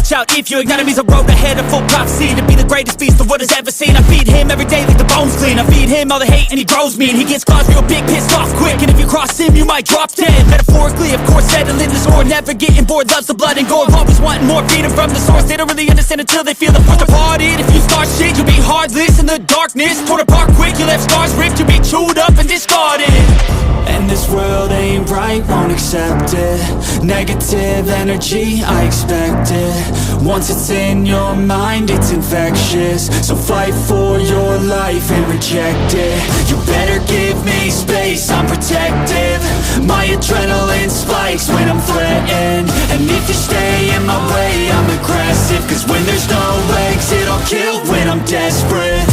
watch out if your enemy's a road ahead of full prophecy. To be the greatest beast the world has ever seen. I feed him every day like the bones clean. I feed him all the hate and he grows me. And he gets claws real big, pissed off quick. And if you cross him you might drop dead. Metaphorically of course settling the score. Never getting bored, loves the blood and gore. Always wanting more, feeding from the source. They don't really understand until they feel the force departed. If you start shit you'll be heartless in the darkness. Torn apart quick, you left scars ripped. You'll be chewed up and discarded. And this world ain't right, won't accept it. Negative energy, I expect it. Once it's in your mind, it's infectious. So fight for your life and reject it. You better give me space, I'm protective. My adrenaline spikes when I'm threatened. And if you stay in my way, I'm aggressive. Cause when there's no exit, I'll kill when I'm desperate.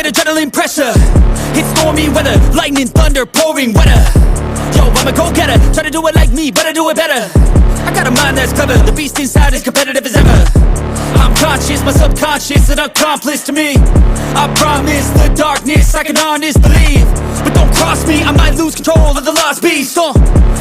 Adrenaline pressure, it's stormy weather, lightning, thunder, pouring weather. Yo, I'm a go-getter, try to do it like me, but I do it better. I got a mind that's clever, the beast inside is competitive as ever. I'm conscious, my subconscious, an accomplice to me. I promise the darkness, I can honest believe. But don't cross me, I might lose control of the lost beast.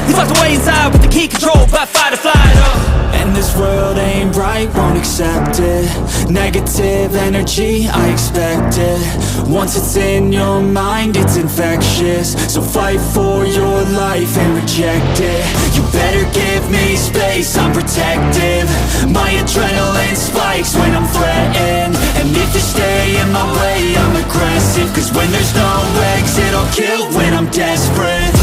He's locked away inside with the key controlled by fight or flight. And this world ain't right, won't accept it. Negative energy, I expect it. Once it's in your mind, it's infectious. So fight for your life and reject it. You better give me space, I'm protective. My adrenaline spikes when I'm threatened. And if you stay in my way, I'm aggressive. Cause when there's no exit, I'll kill when I'm desperate.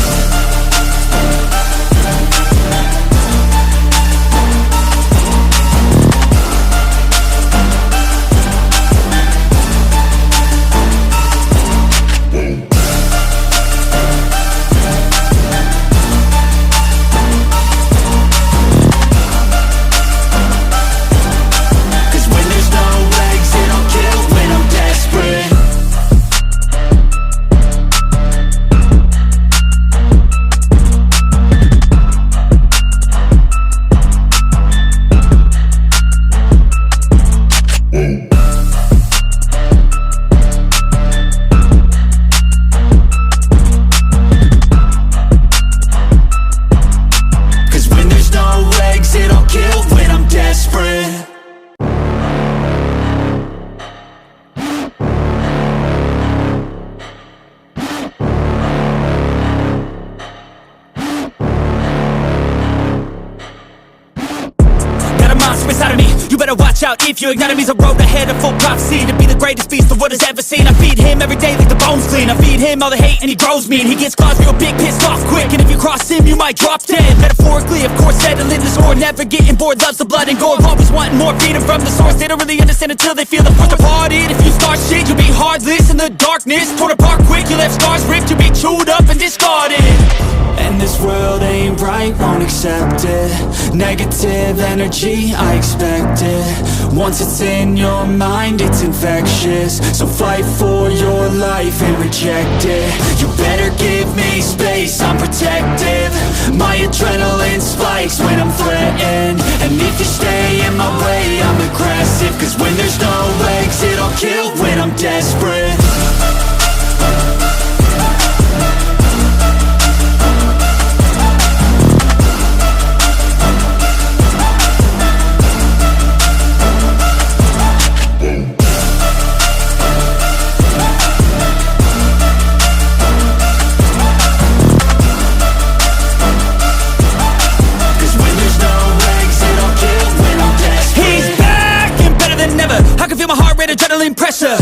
If your enemy's a road ahead of full prophecy. To be the greatest beast the world has ever seen. I feed him every day like the bones clean. I feed him all the hate and he grows me. And he gets claws real big, pissed off quick. And if you cross him you might drop dead. Metaphorically of course settling the score. Never getting bored, loves the blood and gore. Always wanting more, feeding from the source. They don't really understand until they feel the force departed. If you start shit you'll be heartless in the darkness. Torn apart quick, you left scars ripped. You'll be chewed up and discarded. And this world ain't right, won't accept it. Negative energy, I expect it. Once it's in your mind, it's infectious. So fight for your life and reject it. You better give me space, I'm protective. My adrenaline spikes when I'm threatened. And if you stay in my way, I'm aggressive. Cause when there's no exit, I'll kill when I'm desperate. Adrenaline pressure,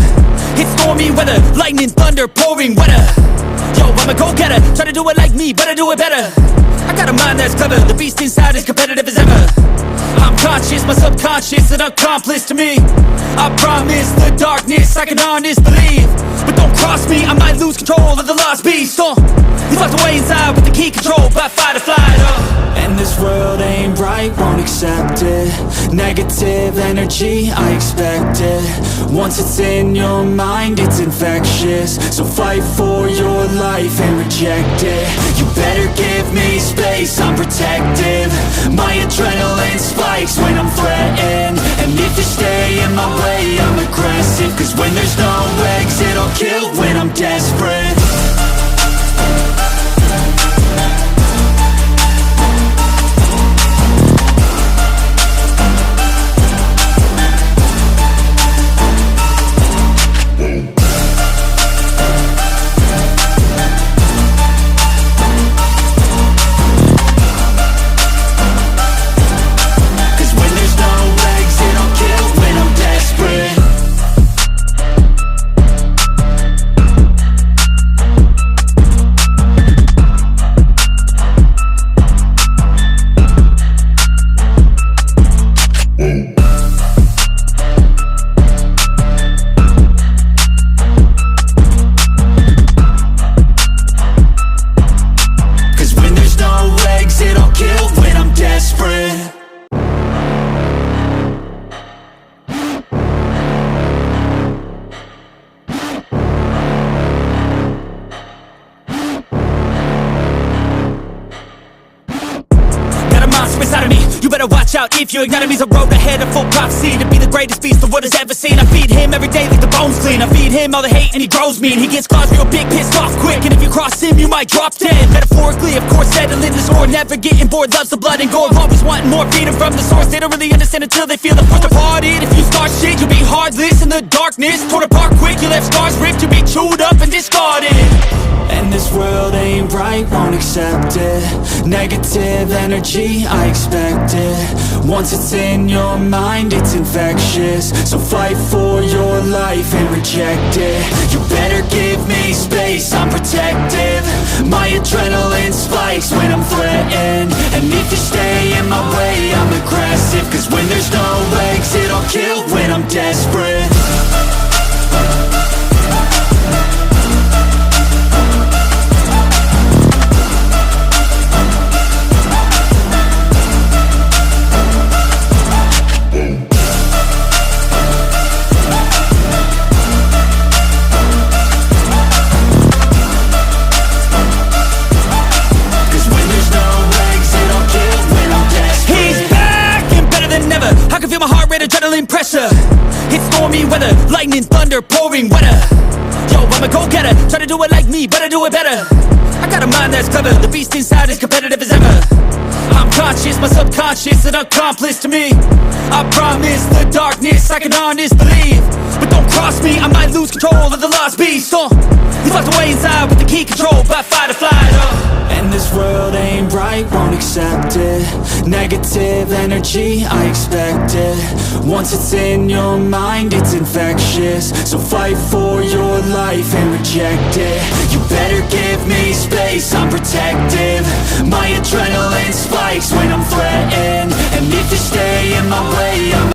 it's stormy weather, lightning, thunder, pouring weather. Yo, I'm a go-getter, try to do it like me, but I do it better. I got a mind that's clever, the beast inside is competitive as ever. I'm conscious, my subconscious, an accomplice to me. I promise the darkness, I can honest believe. But don't cross me, I might lose control of the lost beast. He's locked away inside with the key controlled by fight or flight. And this world ain't right, won't accept it. Negative energy, I expect it. Once it's in your mind, it's infectious. So fight for your life and reject it. You better give me space, I'm protective. My adrenaline spikes when I'm threatened. And if you stay in my way, I'm aggressive. Cause when there's no exit, I'll kill when I'm desperate. Watch out if your enemy's a road ahead of full prophecy. To be the greatest beast the world has ever seen. I feed him every day like the bones clean. I feed him all the hate and he grows mean. He gets claws real big, pissed off quick. And if you cross him you might drop dead. Metaphorically of course settling the score. Never getting bored, loves the blood and gore. Always wanting more, freedom from the source. They don't really understand until they feel the force departed. If you start shit you'll be heartless in the darkness. Torn apart quick, you left scars ripped. You'll be chewed up and discarded. And this world ain't right, won't accept it. Negative energy, I expect it. Once it's in your mind, it's infectious. So fight for your life and reject it. You better give me space, I'm protective. My adrenaline spikes when I'm threatened. And if you stay in my way, I'm aggressive. Cause when there's no exit, I'll kill when I'm desperate. Adrenaline pressure, it's stormy weather, lightning, thunder, pouring weather. Yo, I'm a go-getter, try to do it like me, but I do it better. I got a mind that's clever, the beast inside is competitive as ever. I'm conscious, my subconscious, an accomplice to me. I promise the darkness, I can honest believe. But don't cross me, I might lose control of the lost beast. He's locked away inside with the key controlled by fight or flight. And this world ain't right, won't accept it. Negative energy, I expect it. Once it's in your mind, it's infectious. So fight for your life and reject it. You better give me space, I'm protective. My adrenaline spikes when I'm threatened. And if you stay in my way, I'm